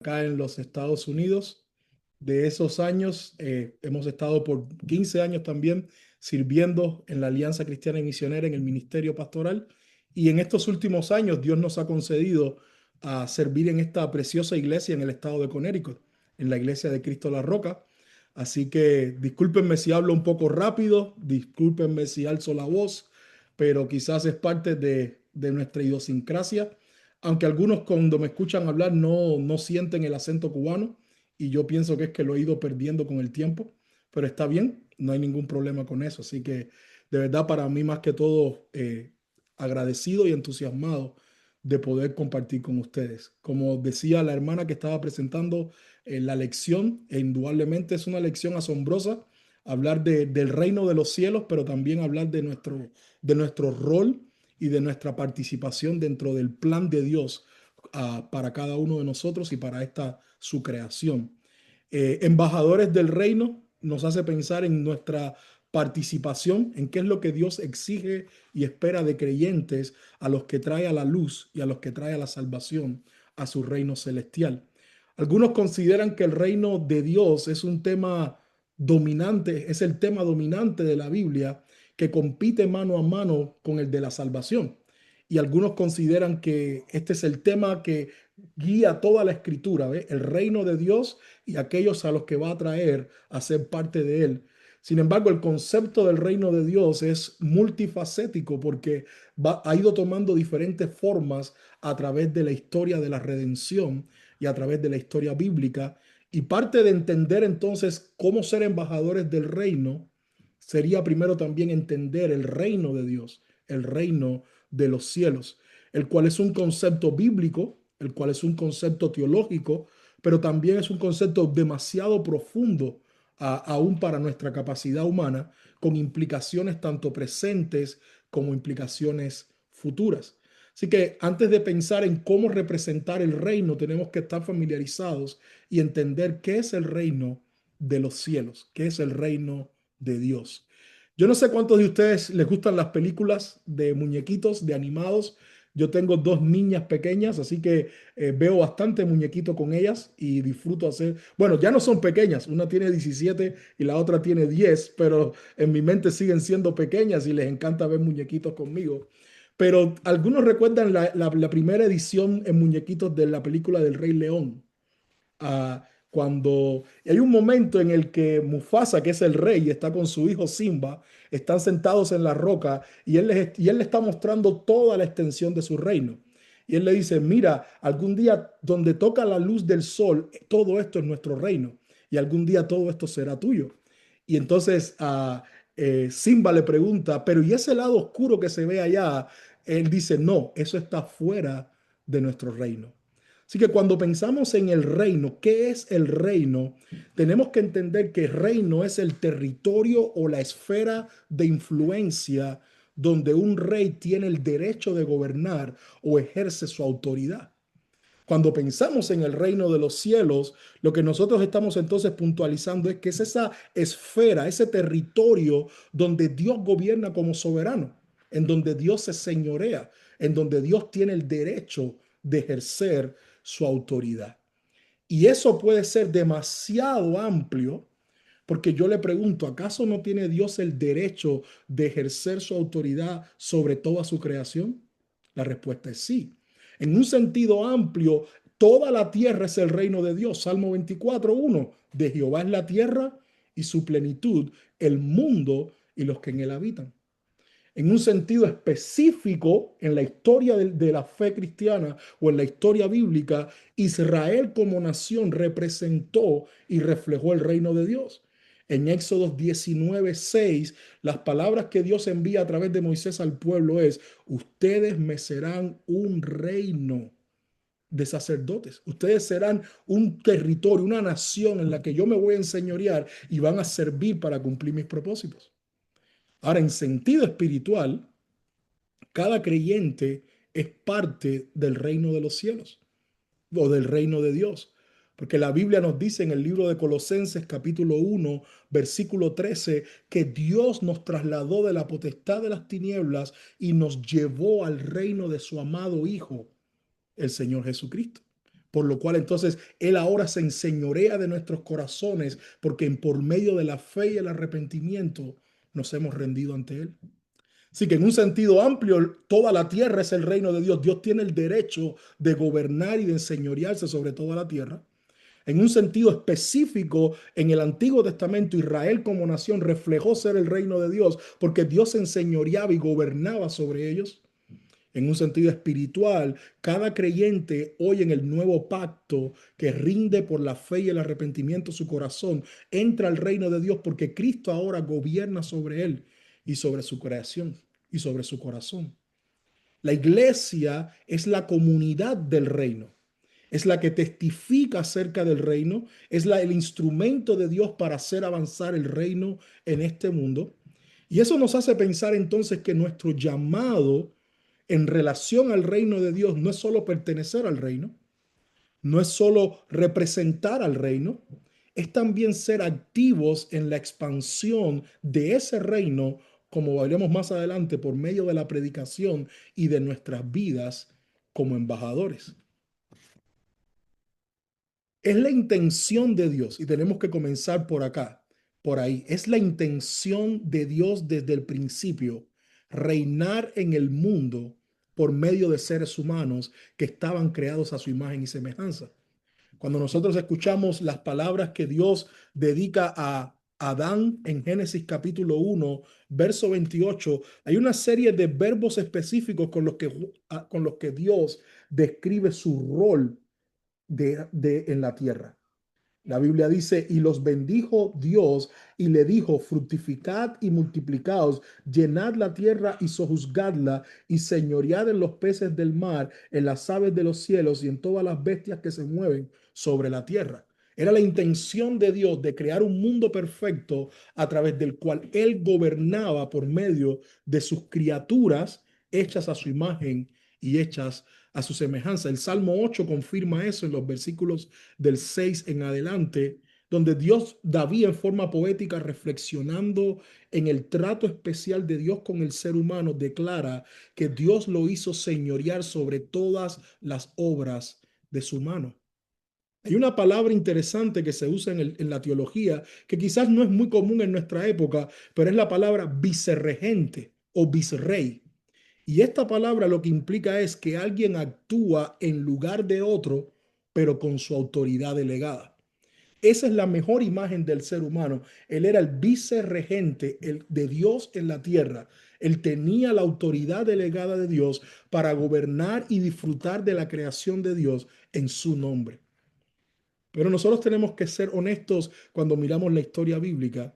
acá en los Estados Unidos. De esos años, hemos estado por 15 años también sirviendo en la Alianza Cristiana y Misionera en el ministerio pastoral. Y en estos últimos años, Dios nos ha concedido a servir en esta preciosa iglesia en el estado de Connecticut, en la iglesia de Cristo la Roca. Así que discúlpenme si hablo un poco rápido, discúlpenme si alzo la voz, pero quizás es parte de nuestra idiosincrasia, aunque algunos cuando me escuchan hablar no sienten el acento cubano y yo pienso que es que lo he ido perdiendo con el tiempo, pero está bien, no hay ningún problema con eso. Así que de verdad para mí más que todo agradecido y entusiasmado de poder compartir con ustedes. Como decía la hermana que estaba presentando la lección, e indudablemente es una lección asombrosa hablar del reino de los cielos, pero también hablar de nuestro rol y de nuestra participación dentro del plan de Dios para cada uno de nosotros y para esta su creación. Embajadores del reino nos hace pensar en nuestra participación, en qué es lo que Dios exige y espera de creyentes a los que trae a la luz y a los que trae a la salvación a su reino celestial. Algunos consideran que el reino de Dios es un tema dominante, es el tema dominante de la Biblia que compite mano a mano con el de la salvación. Y algunos consideran que este es el tema que guía toda la escritura, ¿ve? El reino de Dios y aquellos a los que va a traer a ser parte de él. Sin embargo, el concepto del reino de Dios es multifacético porque ha ido tomando diferentes formas a través de la historia de la redención y a través de la historia bíblica. Y parte de entender entonces cómo ser embajadores del reino sería primero también entender el reino de Dios, el reino de los cielos, el cual es un concepto bíblico, el cual es un concepto teológico, pero también es un concepto demasiado profundo aún para nuestra capacidad humana, con implicaciones tanto presentes como implicaciones futuras. Así que antes de pensar en cómo representar el reino, tenemos que estar familiarizados y entender qué es el reino de los cielos, qué es el reino de Dios. Yo no sé cuántos de ustedes les gustan las películas de muñequitos, de animados. Yo tengo dos niñas pequeñas, así que veo bastante muñequito con ellas y disfruto hacer, bueno, ya no son pequeñas, una tiene 17 y la otra tiene 10, pero en mi mente siguen siendo pequeñas y les encanta ver muñequitos conmigo. Pero algunos recuerdan la primera edición en muñequitos de la película del Rey León, cuando hay un momento en el que Mufasa, que es el rey, está con su hijo Simba, están sentados en la roca y él le está mostrando toda la extensión de su reino. Y él le dice, mira, algún día donde toca la luz del sol, todo esto es nuestro reino y algún día todo esto será tuyo. Y entonces Simba le pregunta, pero ¿y ese lado oscuro que se ve allá? Él dice, no, eso está fuera de nuestro reino. Así que cuando pensamos en el reino, ¿qué es el reino? Tenemos que entender que reino es el territorio o la esfera de influencia donde un rey tiene el derecho de gobernar o ejerce su autoridad. Cuando pensamos en el reino de los cielos, lo que nosotros estamos entonces puntualizando es que es esa esfera, ese territorio donde Dios gobierna como soberano, en donde Dios se señorea, en donde Dios tiene el derecho de ejercer su autoridad. Y eso puede ser demasiado amplio porque yo le pregunto, ¿acaso no tiene Dios el derecho de ejercer su autoridad sobre toda su creación? La respuesta es sí. En un sentido amplio, toda la tierra es el reino de Dios. Salmo 24:1, de Jehová es la tierra y su plenitud, el mundo y los que en él habitan. En un sentido específico, en la historia de la fe cristiana o en la historia bíblica, Israel como nación representó y reflejó el reino de Dios. En Éxodo 19:6, las palabras que Dios envía a través de Moisés al pueblo es, ustedes me serán un reino de sacerdotes. Ustedes serán un territorio, una nación en la que yo me voy a enseñorear y van a servir para cumplir mis propósitos. Ahora, en sentido espiritual, cada creyente es parte del reino de los cielos o del reino de Dios. Porque la Biblia nos dice en el libro de Colosenses capítulo 1, versículo 13, que Dios nos trasladó de la potestad de las tinieblas y nos llevó al reino de su amado Hijo, el Señor Jesucristo. por lo cual entonces Él ahora se enseñorea de nuestros corazones, porque por medio de la fe y el arrepentimiento nos hemos rendido ante Él. Así que en un sentido amplio, toda la tierra es el reino de Dios. Dios tiene el derecho de gobernar y de enseñorearse sobre toda la tierra. En un sentido específico, en el Antiguo Testamento, Israel como nación reflejó ser el reino de Dios porque Dios se enseñoreaba y gobernaba sobre ellos. En un sentido espiritual, cada creyente hoy en el nuevo pacto que rinde por la fe y el arrepentimiento su corazón, entra al reino de Dios porque Cristo ahora gobierna sobre él y sobre su creación y sobre su corazón. La iglesia es la comunidad del reino. Es la que testifica acerca del reino, es el instrumento de Dios para hacer avanzar el reino en este mundo. Y eso nos hace pensar entonces que nuestro llamado en relación al reino de Dios no es solo pertenecer al reino, no es solo representar al reino, es también ser activos en la expansión de ese reino, como veremos más adelante, por medio de la predicación y de nuestras vidas como embajadores. Es la intención de Dios, y tenemos que comenzar por acá, por ahí. Es la intención de Dios desde el principio, reinar en el mundo por medio de seres humanos que estaban creados a su imagen y semejanza. Cuando nosotros escuchamos las palabras que Dios dedica a Adán en Génesis capítulo 1, verso 28, hay una serie de verbos específicos con los que Dios describe su rol en la tierra. La Biblia dice, y los bendijo Dios y le dijo, fructificad y multiplicaos, llenad la tierra y sojuzgadla y señoread en los peces del mar, en las aves de los cielos y en todas las bestias que se mueven sobre la tierra. Era la intención de Dios de crear un mundo perfecto a través del cual Él gobernaba por medio de sus criaturas hechas a su imagen y hechas a su semejanza. El Salmo 8 confirma eso en los versículos del 6 en adelante, donde David en forma poética, reflexionando en el trato especial de Dios con el ser humano, declara que Dios lo hizo señorear sobre todas las obras de su mano. Hay una palabra interesante que se usa en la teología que quizás no es muy común en nuestra época, pero es la palabra vicerregente o vicerrey. Y esta palabra lo que implica es que alguien actúa en lugar de otro, pero con su autoridad delegada. Esa es la mejor imagen del ser humano. Él era el vicerregente de Dios en la tierra. Él tenía la autoridad delegada de Dios para gobernar y disfrutar de la creación de Dios en su nombre. Pero nosotros tenemos que ser honestos cuando miramos la historia bíblica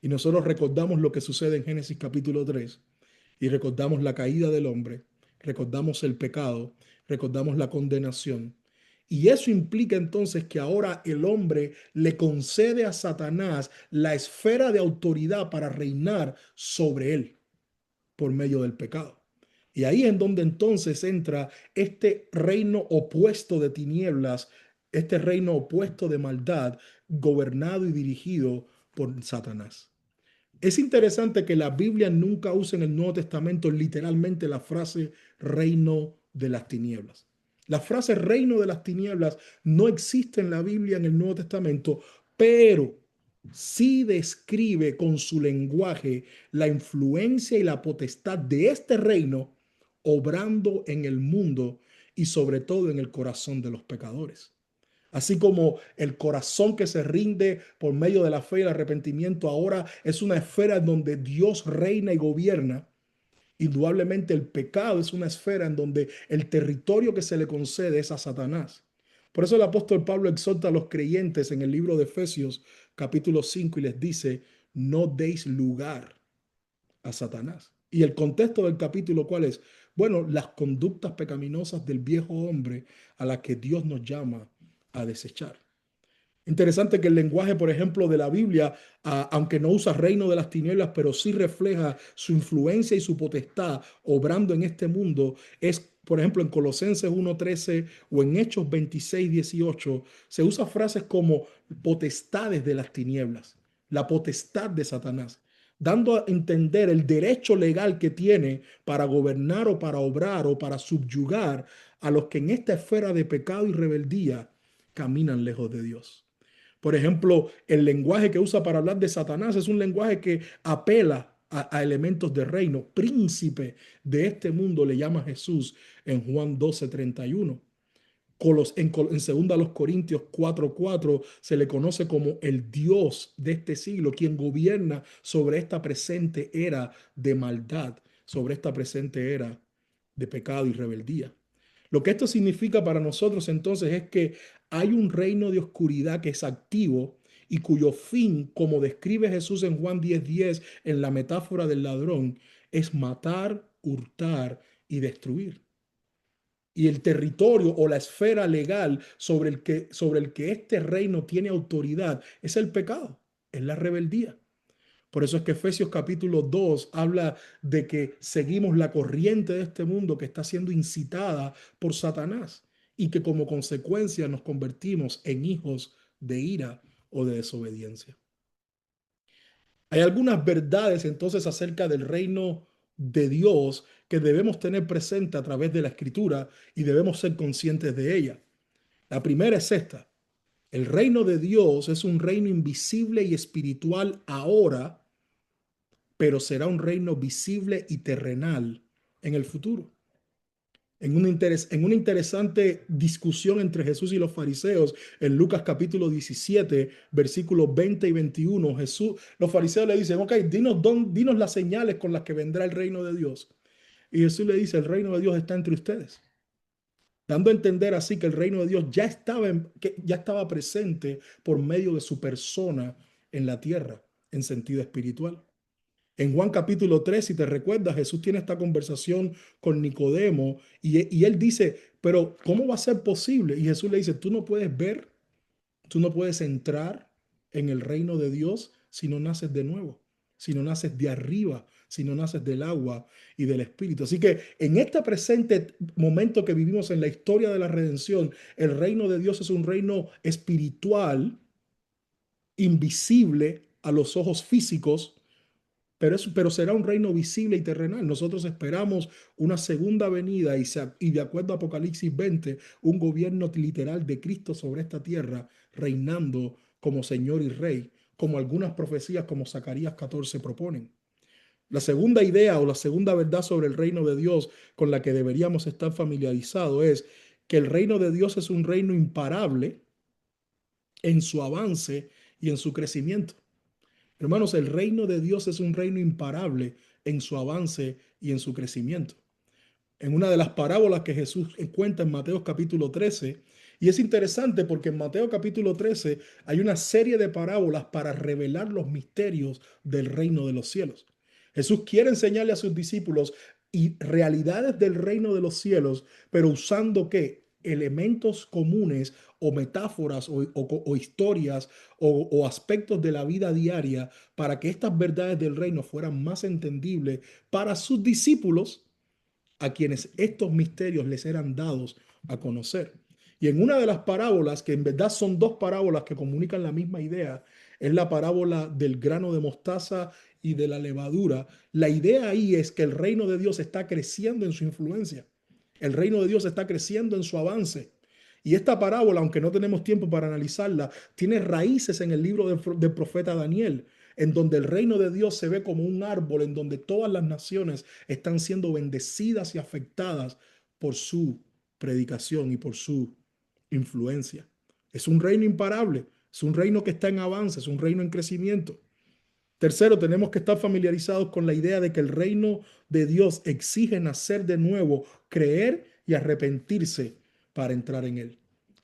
y nosotros recordamos lo que sucede en Génesis capítulo 3 y recordamos la caída del hombre, recordamos el pecado, recordamos la condenación. Y eso implica entonces que ahora el hombre le concede a Satanás la esfera de autoridad para reinar sobre él por medio del pecado. Y ahí es donde entonces entra este reino opuesto de tinieblas, este reino opuesto de maldad, gobernado y dirigido por Satanás. Es interesante que la Biblia nunca usa en el Nuevo Testamento literalmente la frase reino de las tinieblas. La frase reino de las tinieblas no existe en la Biblia en el Nuevo Testamento, pero sí describe con su lenguaje la influencia y la potestad de este reino obrando en el mundo y sobre todo en el corazón de los pecadores. Así como el corazón que se rinde por medio de la fe y el arrepentimiento ahora es una esfera en donde Dios reina y gobierna, indudablemente el pecado es una esfera en donde el territorio que se le concede es a Satanás. Por eso el apóstol Pablo exhorta a los creyentes en el libro de Efesios capítulo 5 y les dice, no deis lugar a Satanás. Y el contexto del capítulo, ¿cuál es? Bueno, las conductas pecaminosas del viejo hombre a las que Dios nos llama a desechar. Interesante que el lenguaje, por ejemplo, de la Biblia, aunque no usa reino de las tinieblas, pero sí refleja su influencia y su potestad obrando en este mundo, es, por ejemplo, en Colosenses 1:13 o en Hechos 26:18, se usa frases como potestades de las tinieblas, la potestad de Satanás, dando a entender el derecho legal que tiene para gobernar o para obrar o para subyugar a los que en esta esfera de pecado y rebeldía caminan lejos de Dios. Por ejemplo, el lenguaje que usa para hablar de Satanás es un lenguaje que apela a elementos de reino. Príncipe de este mundo le llama Jesús en Juan 12:31. En segunda a los Corintios 4:4 se le conoce como el Dios de este siglo, quien gobierna sobre esta presente era de maldad, sobre esta presente era de pecado y rebeldía. Lo que esto significa para nosotros entonces es que hay un reino de oscuridad que es activo y cuyo fin, como describe Jesús en Juan 10:10 en la metáfora del ladrón, es matar, hurtar y destruir. Y el territorio o la esfera legal sobre el que este reino tiene autoridad es el pecado, es la rebeldía. Por eso es que Efesios capítulo 2 habla de que seguimos la corriente de este mundo que está siendo incitada por Satanás y que como consecuencia nos convertimos en hijos de ira o de desobediencia. Hay algunas verdades entonces acerca del reino de Dios que debemos tener presente a través de la escritura y debemos ser conscientes de ella. La primera es esta: el reino de Dios es un reino invisible y espiritual ahora, pero será un reino visible y terrenal en el futuro. En una interesante discusión entre Jesús y los fariseos, en Lucas capítulo 17, versículos 20 y 21, los fariseos le dicen, ok, dinos las señales con las que vendrá el reino de Dios. Y Jesús le dice, el reino de Dios está entre ustedes, dando a entender así que el reino de Dios ya estaba presente por medio de su persona en la tierra, en sentido espiritual. En Juan capítulo 3, si te recuerdas, Jesús tiene esta conversación con Nicodemo y él dice, pero ¿cómo va a ser posible? Y Jesús le dice, tú no puedes ver, tú no puedes entrar en el reino de Dios si no naces de nuevo, si no naces de arriba, si no naces del agua y del Espíritu. Así que en este presente momento que vivimos en la historia de la redención, el reino de Dios es un reino espiritual, invisible a los ojos físicos, pero será un reino visible y terrenal. Nosotros esperamos una segunda venida y de acuerdo a Apocalipsis 20, un gobierno literal de Cristo sobre esta tierra, reinando como Señor y Rey, como algunas profecías como Zacarías 14 proponen. La segunda idea o la segunda verdad sobre el reino de Dios con la que deberíamos estar familiarizados es que el reino de Dios es un reino imparable en su avance y en su crecimiento. Hermanos, el reino de Dios es un reino imparable en su avance y en su crecimiento. En una de las parábolas que Jesús cuenta en Mateo capítulo 13, y es interesante porque en Mateo capítulo 13 hay una serie de parábolas para revelar los misterios del reino de los cielos. Jesús quiere enseñarle a sus discípulos y realidades del reino de los cielos, pero usando ¿qué? Elementos comunes o metáforas o historias o aspectos de la vida diaria para que estas verdades del reino fueran más entendibles para sus discípulos, a quienes estos misterios les eran dados a conocer. Y en una de las parábolas, que en verdad son dos parábolas que comunican la misma idea, es la parábola del grano de mostaza y de la levadura. La idea ahí es que el reino de Dios está creciendo en su influencia. El reino de Dios está creciendo en su avance. Y esta parábola, aunque no tenemos tiempo para analizarla, tiene raíces en el libro del profeta Daniel, en donde el reino de Dios se ve como un árbol, en donde todas las naciones están siendo bendecidas y afectadas por su predicación y por su influencia. Es un reino imparable, es un reino que está en avance, es un reino en crecimiento. Tercero, tenemos que estar familiarizados con la idea de que el reino de Dios exige nacer de nuevo, creer y arrepentirse para entrar en él.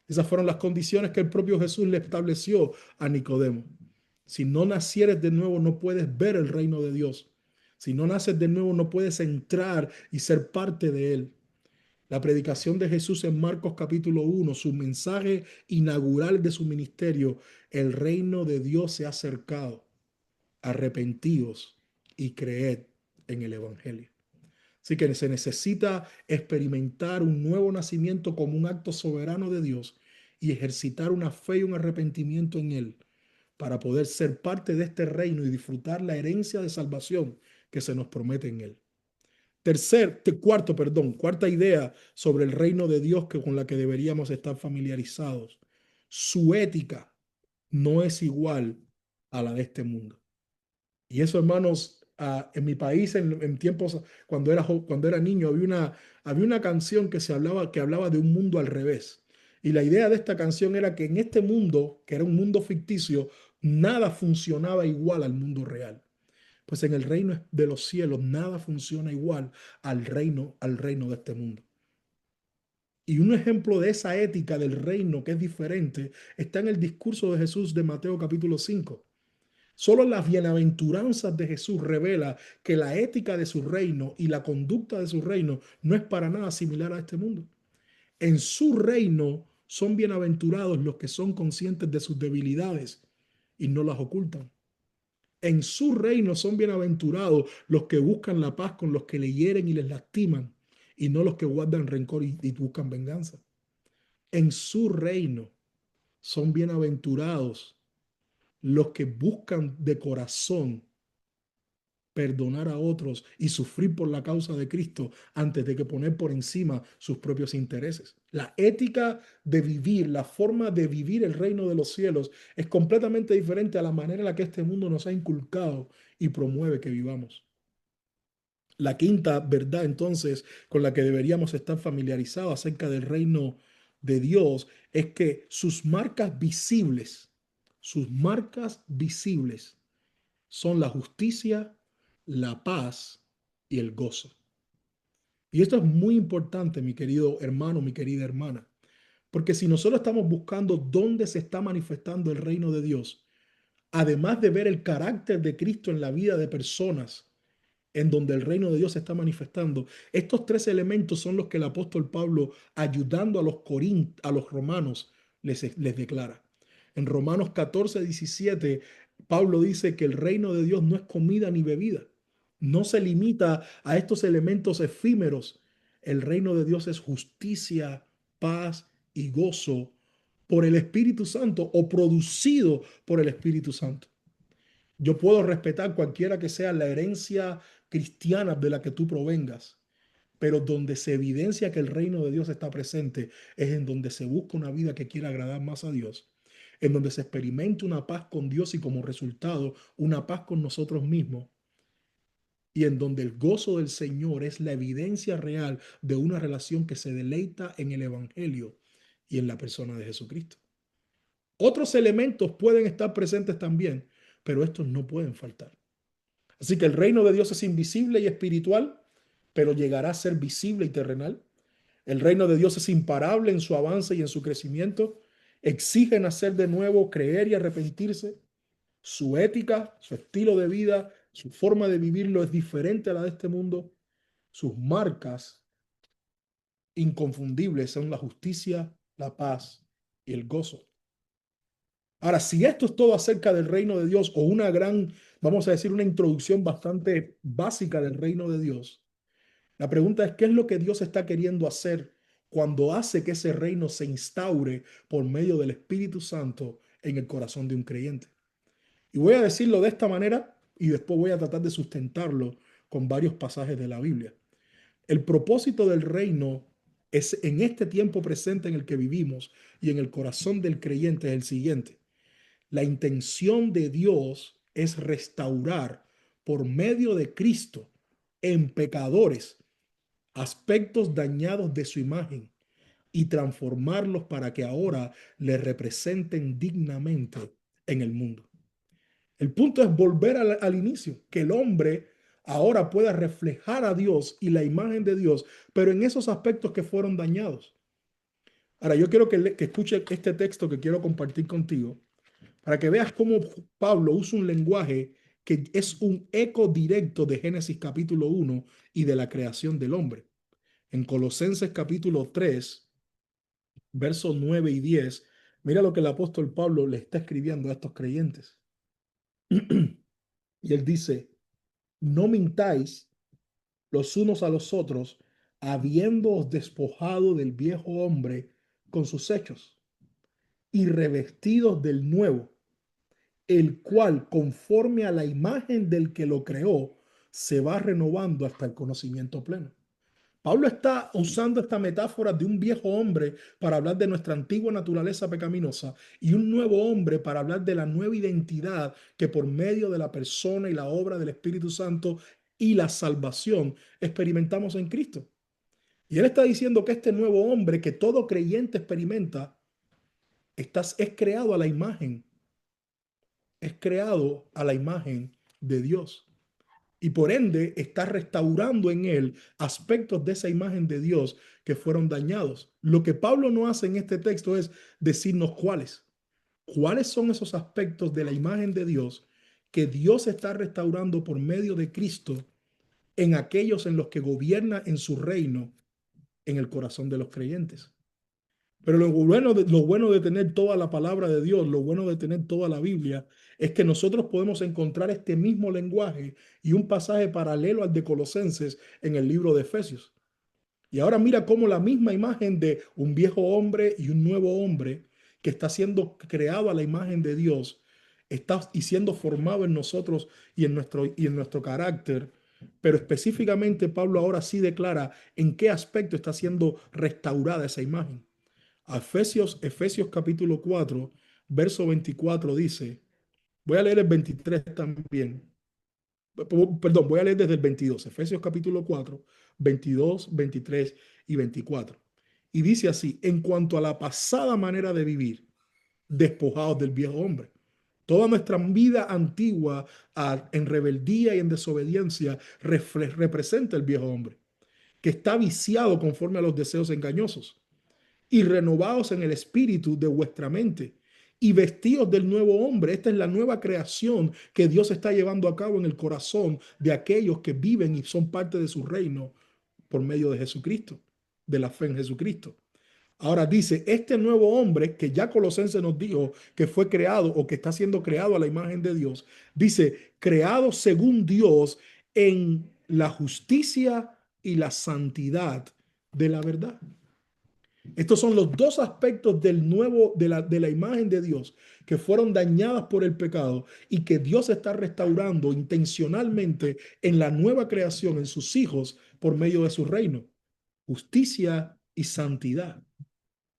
Esas fueron las condiciones que el propio Jesús le estableció a Nicodemo. Si no nacieres de nuevo, no puedes ver el reino de Dios. Si no naces de nuevo, no puedes entrar y ser parte de él. La predicación de Jesús en Marcos capítulo 1, su mensaje inaugural de su ministerio, el reino de Dios se ha acercado. Arrepentíos y creed en el Evangelio. Así que se necesita experimentar un nuevo nacimiento como un acto soberano de Dios y ejercitar una fe y un arrepentimiento en Él para poder ser parte de este reino y disfrutar la herencia de salvación que se nos promete en Él. Cuarta idea sobre el reino de Dios con la que deberíamos estar familiarizados. Su ética no es igual a la de este mundo. Y eso, hermanos, en mi país, en tiempos cuando era niño, había una canción que hablaba de un mundo al revés. Y la idea de esta canción era que en este mundo, que era un mundo ficticio, nada funcionaba igual al mundo real. Pues en el reino de los cielos nada funciona igual al reino de este mundo. Y un ejemplo de esa ética del reino que es diferente está en el discurso de Jesús de Mateo capítulo 5. Solo las bienaventuranzas de Jesús revela que la ética de su reino y la conducta de su reino no es para nada similar a este mundo. En su reino son bienaventurados los que son conscientes de sus debilidades y no las ocultan. En su reino son bienaventurados los que buscan la paz con los que le hieren y les lastiman y no los que guardan rencor y buscan venganza. En su reino son bienaventurados los que buscan de corazón perdonar a otros y sufrir por la causa de Cristo antes de que poner por encima sus propios intereses. La ética de vivir, la forma de vivir el reino de los cielos es completamente diferente a la manera en la que este mundo nos ha inculcado y promueve que vivamos. La quinta verdad, entonces, con la que deberíamos estar familiarizados acerca del reino de Dios es que sus marcas visibles son la justicia, la paz y el gozo. Y esto es muy importante, mi querido hermano, mi querida hermana, porque si nosotros estamos buscando dónde se está manifestando el reino de Dios, además de ver el carácter de Cristo en la vida de personas, en donde el reino de Dios se está manifestando. Estos tres elementos son los que el apóstol Pablo, ayudando a los romanos, les declara. En Romanos 14:17, Pablo dice que el reino de Dios no es comida ni bebida. No se limita a estos elementos efímeros. El reino de Dios es justicia, paz y gozo por el Espíritu Santo o producido por el Espíritu Santo. Yo puedo respetar cualquiera que sea la herencia cristiana de la que tú provengas, pero donde se evidencia que el reino de Dios está presente es en donde se busca una vida que quiera agradar más a Dios, en donde se experimenta una paz con Dios y como resultado una paz con nosotros mismos, y en donde el gozo del Señor es la evidencia real de una relación que se deleita en el Evangelio y en la persona de Jesucristo. Otros elementos pueden estar presentes también, pero estos no pueden faltar. Así que el reino de Dios es invisible y espiritual, pero llegará a ser visible y terrenal. El reino de Dios es imparable en su avance y en su crecimiento. Exige nacer de nuevo, creer y arrepentirse. Su ética, su estilo de vida, su forma de vivirlo es diferente a la de este mundo. Sus marcas inconfundibles son la justicia, la paz y el gozo. Ahora, si esto es todo acerca del reino de Dios o una gran, vamos a decir, una introducción bastante básica del reino de Dios, la pregunta es, ¿qué es lo que Dios está queriendo hacer cuando hace que ese reino se instaure por medio del Espíritu Santo en el corazón de un creyente? Y voy a decirlo de esta manera y después voy a tratar de sustentarlo con varios pasajes de la Biblia. El propósito del reino es en este tiempo presente en el que vivimos y en el corazón del creyente es el siguiente. La intención de Dios es restaurar por medio de Cristo en pecadores aspectos dañados de su imagen y transformarlos para que ahora le representen dignamente en el mundo. El punto es volver al inicio, que el hombre ahora pueda reflejar a Dios y la imagen de Dios, pero en esos aspectos que fueron dañados. Ahora, yo quiero que escuche este texto que quiero compartir contigo para que veas cómo Pablo usa un lenguaje que es un eco directo de Génesis capítulo 1 y de la creación del hombre. En Colosenses capítulo 3, versos 9 y 10, mira lo que el apóstol Pablo le está escribiendo a estos creyentes. Y él dice, no mintáis los unos a los otros, habiéndoos despojado del viejo hombre con sus hechos y revestidos del nuevo, el cual, conforme a la imagen del que lo creó, se va renovando hasta el conocimiento pleno. Pablo está usando esta metáfora de un viejo hombre para hablar de nuestra antigua naturaleza pecaminosa y un nuevo hombre para hablar de la nueva identidad que por medio de la persona y la obra del Espíritu Santo y la salvación experimentamos en Cristo. Y él está diciendo que este nuevo hombre que todo creyente experimenta es creado a la imagen, es creado a la imagen de Dios. Y por ende está restaurando en él aspectos de esa imagen de Dios que fueron dañados. Lo que Pablo no hace en este texto es decirnos cuáles. ¿Cuáles son esos aspectos de la imagen de Dios que Dios está restaurando por medio de Cristo en aquellos en los que gobierna en su reino en el corazón de los creyentes? Pero lo bueno de tener toda la palabra de Dios, lo bueno de tener toda la Biblia, es que nosotros podemos encontrar este mismo lenguaje y un pasaje paralelo al de Colosenses en el libro de Efesios. Y ahora mira cómo la misma imagen de un viejo hombre y un nuevo hombre que está siendo creado a la imagen de Dios, está y siendo formado en nosotros y en nuestro carácter. Pero específicamente Pablo ahora sí declara en qué aspecto está siendo restaurada esa imagen. Efesios capítulo 4, verso 24 dice, voy a leer el 23 también, perdón, voy a leer desde el 22, Efesios capítulo 4, 22, 23 y 24. Y dice así, en cuanto a la pasada manera de vivir, despojados del viejo hombre. Toda nuestra vida antigua en rebeldía y en desobediencia representa el viejo hombre, que está viciado conforme a los deseos engañosos y renovados en el espíritu de vuestra mente y vestidos del nuevo hombre. Esta es la nueva creación que Dios está llevando a cabo en el corazón de aquellos que viven y son parte de su reino por medio de Jesucristo, de la fe en Jesucristo. Ahora dice, este nuevo hombre que ya Colosenses nos dijo que fue creado o que está siendo creado a la imagen de Dios, dice, creado según Dios en la justicia y la santidad de la verdad. Estos son los dos aspectos de la imagen de Dios que fueron dañadas por el pecado y que Dios está restaurando intencionalmente en la nueva creación, en sus hijos, por medio de su reino. Justicia y santidad.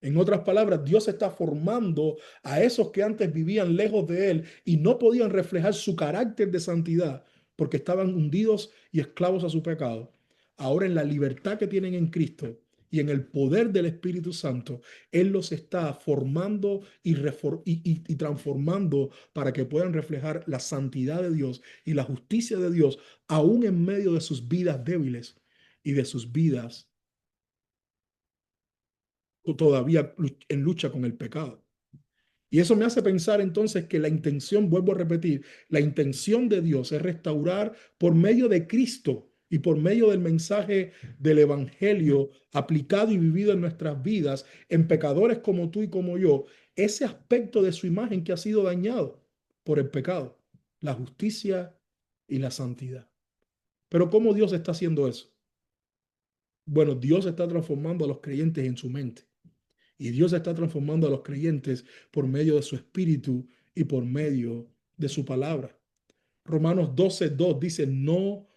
En otras palabras, Dios está formando a esos que antes vivían lejos de Él y no podían reflejar su carácter de santidad porque estaban hundidos y esclavos a su pecado. Ahora en la libertad que tienen en Cristo y en el poder del Espíritu Santo, Él los está formando y transformando para que puedan reflejar la santidad de Dios y la justicia de Dios aún en medio de sus vidas débiles y de sus vidas todavía en lucha con el pecado. Y eso me hace pensar entonces que la intención, vuelvo a repetir, la intención de Dios es restaurar por medio de Cristo y por medio del mensaje del Evangelio aplicado y vivido en nuestras vidas, en pecadores como tú y como yo, ese aspecto de su imagen que ha sido dañado por el pecado, la justicia y la santidad. Pero ¿cómo Dios está haciendo eso? Bueno, Dios está transformando a los creyentes en su mente. Y Dios está transformando a los creyentes por medio de su espíritu y por medio de su palabra. Romanos 12:2 dice, no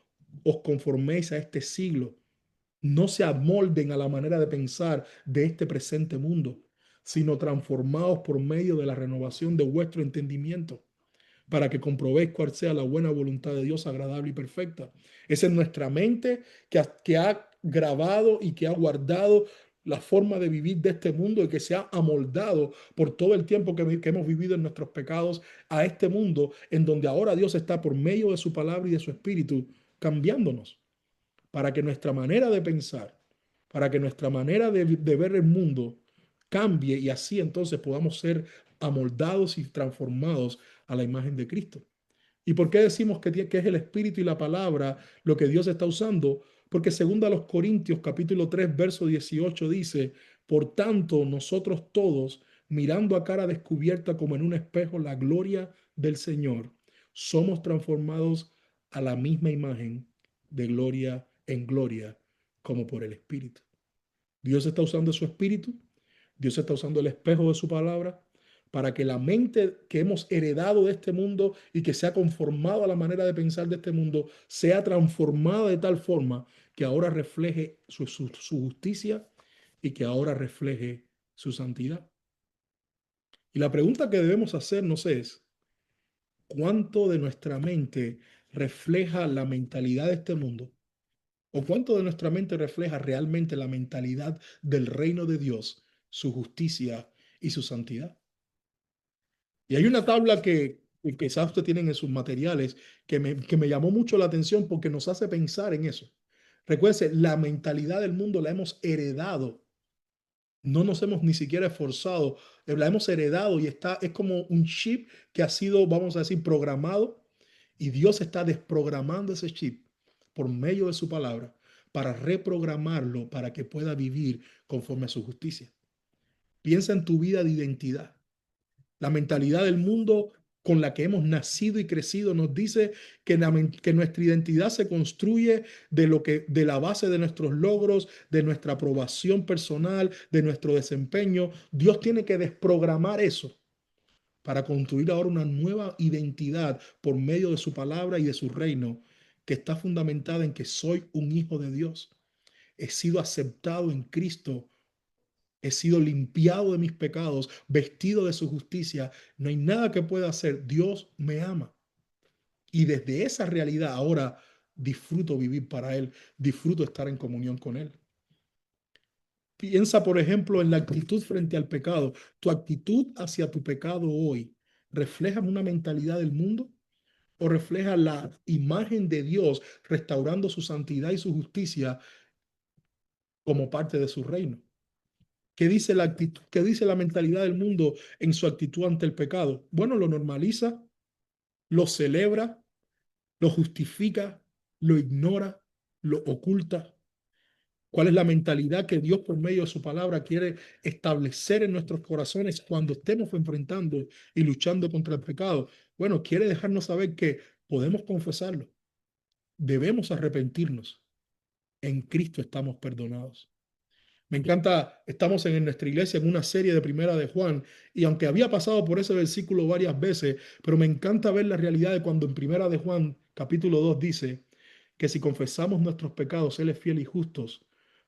os conforméis a este siglo, no se amolden a la manera de pensar de este presente mundo, sino transformados por medio de la renovación de vuestro entendimiento, para que comprobéis cuál sea la buena voluntad de Dios, agradable y perfecta. Esa es nuestra mente que ha grabado y que ha guardado la forma de vivir de este mundo y que se ha amoldado por todo el tiempo que hemos vivido en nuestros pecados a este mundo, en donde ahora Dios está por medio de su palabra y de su espíritu cambiándonos para que nuestra manera de pensar, para que nuestra manera de ver el mundo cambie y así entonces podamos ser amoldados y transformados a la imagen de Cristo. ¿Y por qué decimos que es el Espíritu y la palabra lo que Dios está usando? Porque según a los Corintios capítulo 3 verso 18 dice, por tanto nosotros todos, mirando a cara descubierta como en un espejo la gloria del Señor, somos transformados a la misma imagen de gloria en gloria como por el Espíritu. Dios está usando su Espíritu, Dios está usando el espejo de su palabra para que la mente que hemos heredado de este mundo y que se ha conformado a la manera de pensar de este mundo, sea transformada de tal forma que ahora refleje su justicia y que ahora refleje su santidad. Y la pregunta que debemos hacernos es, ¿cuánto de nuestra mente refleja la mentalidad de este mundo? ¿O cuánto de nuestra mente refleja realmente la mentalidad del reino de Dios, su justicia y su santidad? Y hay una tabla que quizás usted tienen en sus materiales que me llamó mucho la atención porque nos hace pensar en eso. Recuérdense, la mentalidad del mundo la hemos heredado. No nos hemos ni siquiera esforzado, la hemos heredado y es como un chip que ha sido, vamos a decir, programado, y Dios está desprogramando ese chip por medio de su palabra para reprogramarlo para que pueda vivir conforme a su justicia. Piensa en tu vida de identidad. La mentalidad del mundo con la que hemos nacido y crecido nos dice que nuestra identidad se construye de la base de nuestros logros, de nuestra aprobación personal, de nuestro desempeño. Dios tiene que desprogramar eso para construir ahora una nueva identidad por medio de su palabra y de su reino, que está fundamentada en que soy un hijo de Dios. He sido aceptado en Cristo. He sido limpiado de mis pecados, vestido de su justicia. No hay nada que pueda hacer. Dios me ama. Y desde esa realidad ahora disfruto vivir para Él, disfruto estar en comunión con Él. Piensa, por ejemplo, en la actitud frente al pecado. ¿Tu actitud hacia tu pecado hoy refleja una mentalidad del mundo o refleja la imagen de Dios restaurando su santidad y su justicia como parte de su reino? ¿Qué dice la actitud, qué dice la mentalidad del mundo en su actitud ante el pecado? Bueno, lo normaliza, lo celebra, lo justifica, lo ignora, lo oculta. ¿Cuál es la mentalidad que Dios por medio de su palabra quiere establecer en nuestros corazones cuando estemos enfrentando y luchando contra el pecado? Bueno, quiere dejarnos saber que podemos confesarlo, debemos arrepentirnos. En Cristo estamos perdonados. Me encanta, estamos en nuestra iglesia en una serie de Primera de Juan, y aunque había pasado por ese versículo varias veces, pero me encanta ver la realidad de cuando en Primera de Juan, capítulo 2 dice que si confesamos nuestros pecados, Él es fiel y justo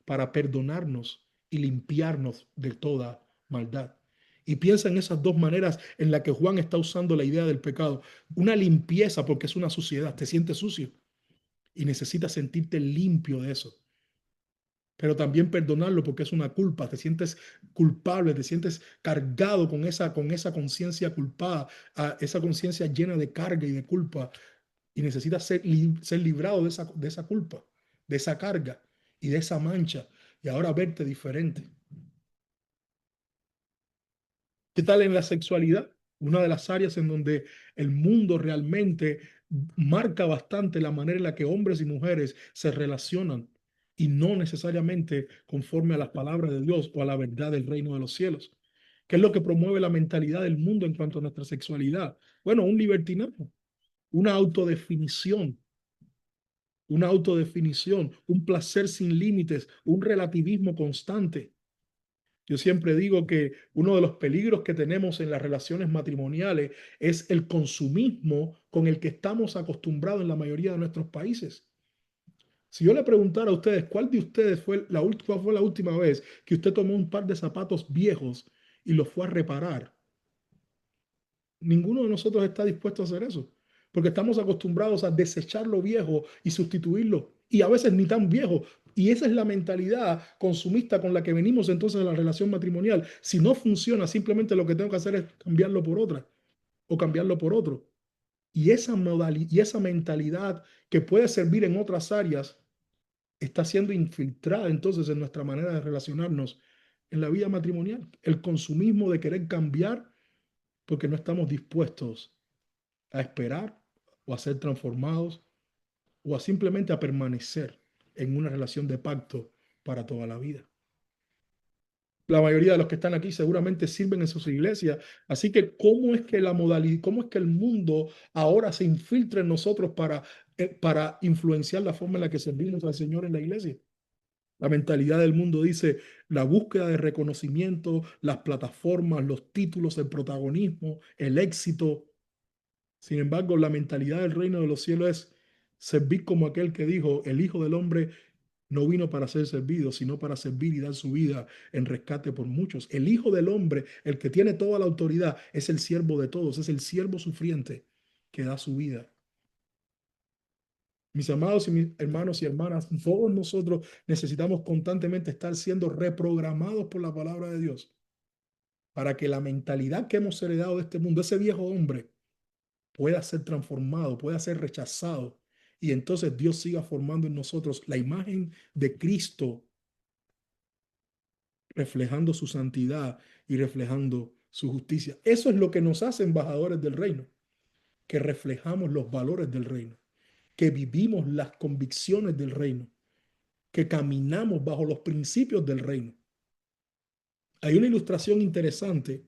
para perdonarnos y limpiarnos de toda maldad. Y piensa en esas dos maneras en las que Juan está usando la idea del pecado. Una limpieza porque es una suciedad, te sientes sucio y necesitas sentirte limpio de eso, pero también perdonarlo porque es una culpa, te sientes culpable, te sientes cargado con esa conciencia culpada, esa conciencia llena de carga y de culpa, y necesitas ser librado de esa culpa, de esa carga y de esa mancha, y ahora verte diferente. ¿Qué tal en la sexualidad? Una de las áreas en donde el mundo realmente marca bastante la manera en la que hombres y mujeres se relacionan y no necesariamente conforme a las palabras de Dios o a la verdad del reino de los cielos. ¿Qué es lo que promueve la mentalidad del mundo en cuanto a nuestra sexualidad? Bueno, un libertinaje, una autodefinición, un placer sin límites, un relativismo constante. Yo siempre digo que uno de los peligros que tenemos en las relaciones matrimoniales es el consumismo con el que estamos acostumbrados en la mayoría de nuestros países. Si yo le preguntara a ustedes, ¿cuál de ustedes cuál fue la última vez que usted tomó un par de zapatos viejos y los fue a reparar? Ninguno de nosotros está dispuesto a hacer eso, porque estamos acostumbrados a desechar lo viejo y sustituirlo, y a veces ni tan viejo. Y esa es la mentalidad consumista con la que venimos entonces a la relación matrimonial. Si no funciona, simplemente lo que tengo que hacer es cambiarlo por otra o cambiarlo por otro. Y esa mentalidad que puede servir en otras áreas está siendo infiltrada entonces en nuestra manera de relacionarnos en la vida matrimonial. El consumismo de querer cambiar porque no estamos dispuestos a esperar o a ser transformados o a simplemente a permanecer en una relación de pacto para toda la vida. La mayoría de los que están aquí seguramente sirven en sus iglesias. Así que, ¿cómo es que la modalidad, cómo es que el mundo ahora se infiltra en nosotros para influenciar la forma en la que servimos al Señor en la iglesia? La mentalidad del mundo dice la búsqueda de reconocimiento, las plataformas, los títulos, el protagonismo, el éxito. Sin embargo, la mentalidad del reino de los cielos es servir como aquel que dijo, el Hijo del Hombre no vino para ser servido, sino para servir y dar su vida en rescate por muchos. El Hijo del Hombre, el que tiene toda la autoridad, es el siervo de todos, es el siervo sufriente que da su vida. Mis amados y mis hermanos y hermanas, todos nosotros necesitamos constantemente estar siendo reprogramados por la palabra de Dios para que la mentalidad que hemos heredado de este mundo, ese viejo hombre, pueda ser transformado, pueda ser rechazado y entonces Dios siga formando en nosotros la imagen de Cristo, reflejando su santidad y reflejando su justicia. Eso es lo que nos hace embajadores del reino, que reflejamos los valores del reino, que vivimos las convicciones del reino, que caminamos bajo los principios del reino. Hay una ilustración interesante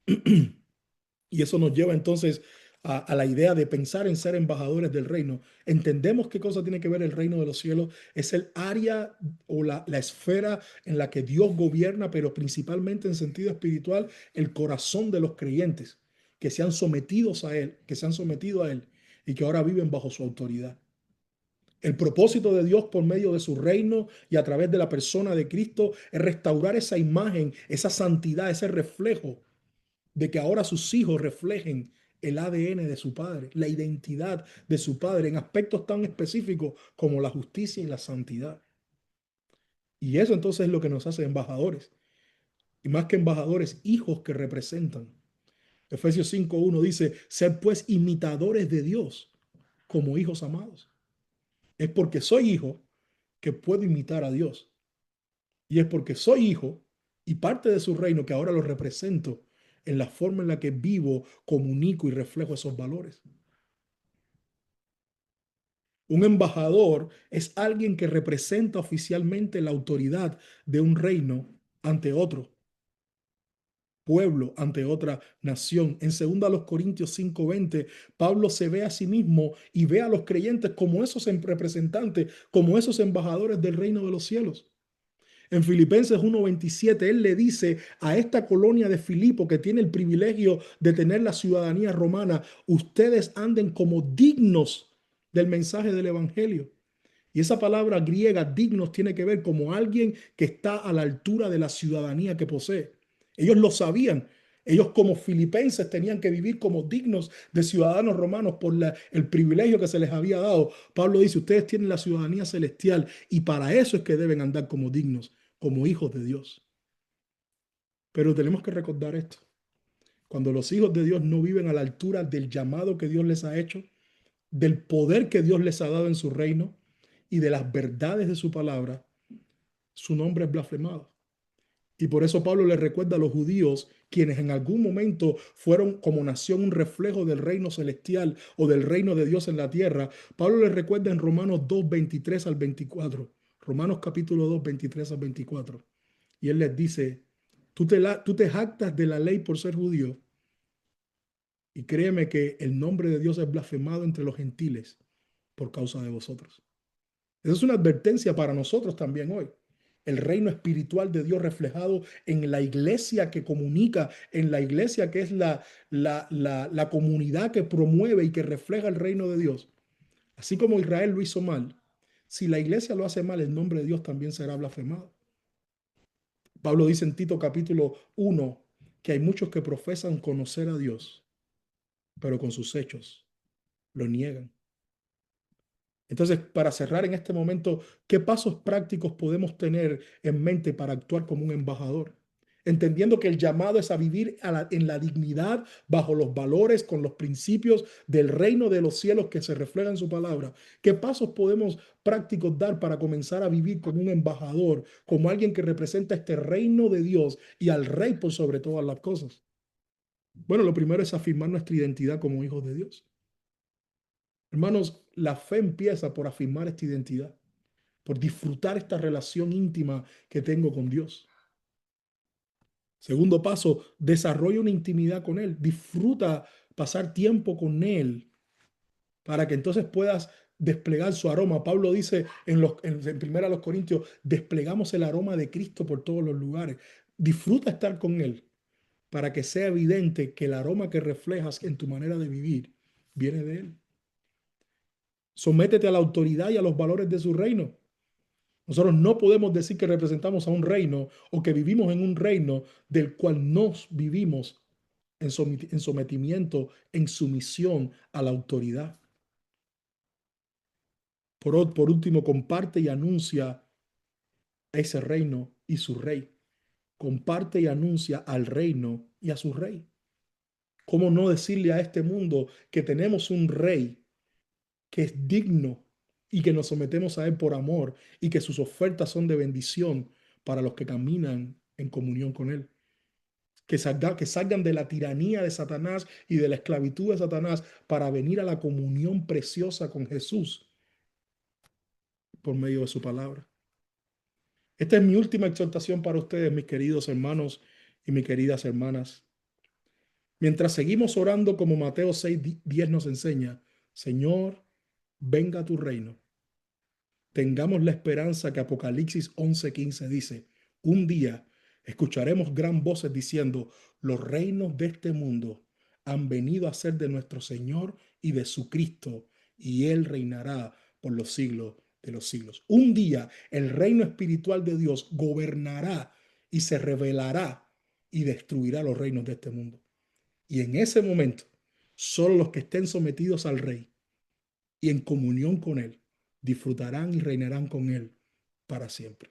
y eso nos lleva entonces a la idea de pensar en ser embajadores del reino. Entendemos qué cosa tiene que ver el reino de los cielos. Es el área o la esfera en la que Dios gobierna, pero principalmente en sentido espiritual, el corazón de los creyentes que se han sometido a Él, que se han sometido a Él y que ahora viven bajo su autoridad. El propósito de Dios por medio de su reino y a través de la persona de Cristo es restaurar esa imagen, esa santidad, ese reflejo de que ahora sus hijos reflejen el ADN de su padre, la identidad de su padre en aspectos tan específicos como la justicia y la santidad. Y eso entonces es lo que nos hace embajadores. Y más que embajadores, hijos que representan. Efesios 5:1 dice, ser pues imitadores de Dios como hijos amados. Es porque soy hijo que puedo imitar a Dios. Y es porque soy hijo y parte de su reino que ahora lo represento en la forma en la que vivo, comunico y reflejo esos valores. Un embajador es alguien que representa oficialmente la autoridad de un reino ante otro pueblo, ante otra nación. En 2 Corintios 5:20, Pablo se ve a sí mismo y ve a los creyentes como esos representantes, como esos embajadores del reino de los cielos. En Filipenses 1:27, él le dice a esta colonia de Filipo que tiene el privilegio de tener la ciudadanía romana, ustedes anden como dignos del mensaje del evangelio. Y esa palabra griega, dignos, tiene que ver como alguien que está a la altura de la ciudadanía que posee. Ellos lo sabían. Ellos como filipenses tenían que vivir como dignos de ciudadanos romanos por el privilegio que se les había dado. Pablo dice, ustedes tienen la ciudadanía celestial y para eso es que deben andar como dignos, como hijos de Dios. Pero tenemos que recordar esto. Cuando los hijos de Dios no viven a la altura del llamado que Dios les ha hecho, del poder que Dios les ha dado en su reino y de las verdades de su palabra, su nombre es blasfemado. Y por eso Pablo le recuerda a los judíos, quienes en algún momento fueron como nación un reflejo del reino celestial o del reino de Dios en la tierra. Pablo les recuerda en Romanos 2:23 al 24. Romanos capítulo 2, 23 al 24. Y él les dice, tú te jactas de la ley por ser judío. Y créeme que el nombre de Dios es blasfemado entre los gentiles por causa de vosotros. Esa es una advertencia para nosotros también hoy. El reino espiritual de Dios reflejado en la iglesia que comunica, en la iglesia que es la comunidad que promueve y que refleja el reino de Dios. Así como Israel lo hizo mal, si la iglesia lo hace mal, el nombre de Dios también será blasfemado. Pablo dice en Tito capítulo 1 que hay muchos que profesan conocer a Dios, pero con sus hechos lo niegan. Entonces, para cerrar en este momento, ¿qué pasos prácticos podemos tener en mente para actuar como un embajador? Entendiendo que el llamado es a vivir en la dignidad, bajo los valores, con los principios del reino de los cielos que se reflejan en su palabra. ¿Qué pasos podemos prácticos dar para comenzar a vivir como un embajador, como alguien que representa este reino de Dios y al rey por sobre todas las cosas? Bueno, lo primero es afirmar nuestra identidad como hijos de Dios. Hermanos, la fe empieza por afirmar esta identidad, por disfrutar esta relación íntima que tengo con Dios. Segundo paso, desarrolla una intimidad con Él. Disfruta pasar tiempo con Él para que entonces puedas desplegar su aroma. Pablo dice en primera a los Corintios, desplegamos el aroma de Cristo por todos los lugares. Disfruta estar con Él para que sea evidente que el aroma que reflejas en tu manera de vivir viene de Él. Sométete a la autoridad y a los valores de su reino. Nosotros no podemos decir que representamos a un reino o que vivimos en un reino del cual nos vivimos en sometimiento, en sumisión a la autoridad. Por último, comparte y anuncia ese reino y su rey. Comparte y anuncia al reino y a su rey. ¿Cómo no decirle a este mundo que tenemos un rey que es digno y que nos sometemos a él por amor y que sus ofertas son de bendición para los que caminan en comunión con él? Que salgan de la tiranía de Satanás y de la esclavitud de Satanás para venir a la comunión preciosa con Jesús por medio de su palabra. Esta es mi última exhortación para ustedes, mis queridos hermanos y mis queridas hermanas. Mientras seguimos orando como Mateo 6:10 nos enseña, Señor, venga a tu reino. Tengamos la esperanza que Apocalipsis 11:15 dice, un día escucharemos gran voces diciendo, los reinos de este mundo han venido a ser de nuestro Señor y de su Cristo, y Él reinará por los siglos de los siglos. Un día el reino espiritual de Dios gobernará y se revelará y destruirá los reinos de este mundo. Y en ese momento, solo los que estén sometidos al Rey y en comunión con Él disfrutarán y reinarán con Él para siempre.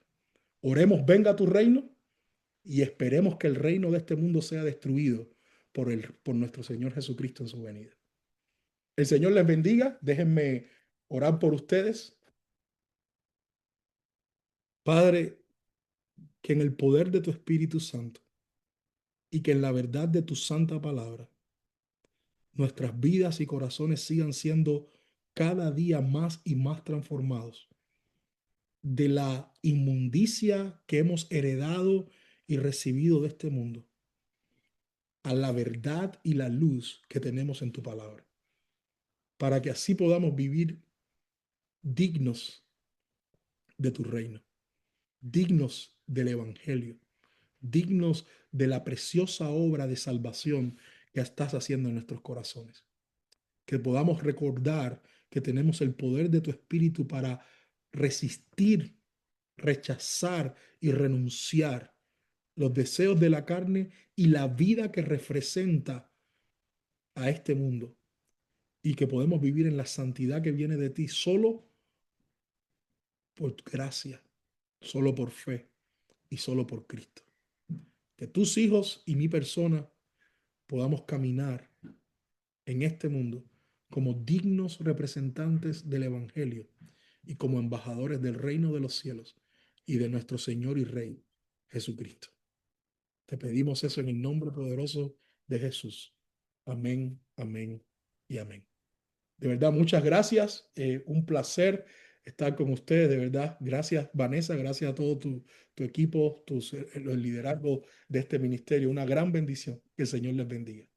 Oremos, venga tu reino, y esperemos que el reino de este mundo sea destruido por nuestro Señor Jesucristo en su venida. El Señor les bendiga. Déjenme orar por ustedes. Padre, que en el poder de tu Espíritu Santo y que en la verdad de tu santa palabra, nuestras vidas y corazones sigan siendo cada día más y más transformados de la inmundicia que hemos heredado y recibido de este mundo a la verdad y la luz que tenemos en tu palabra, para que así podamos vivir dignos de tu reino, dignos del Evangelio, dignos de la preciosa obra de salvación que estás haciendo en nuestros corazones. Que podamos recordar que tenemos el poder de tu Espíritu para resistir, rechazar y renunciar los deseos de la carne y la vida que representa a este mundo, y que podemos vivir en la santidad que viene de ti solo por tu gracia, solo por fe y solo por Cristo. Que tus hijos y mi persona podamos caminar en este mundo como dignos representantes del Evangelio y como embajadores del reino de los cielos y de nuestro Señor y Rey Jesucristo. Te pedimos eso en el nombre poderoso de Jesús. Amén, amén y amén. De verdad, muchas gracias. Un placer estar con ustedes, de verdad. Gracias, Vanessa. Gracias a todo tu equipo, el liderazgo de este ministerio. Una gran bendición. Que el Señor les bendiga.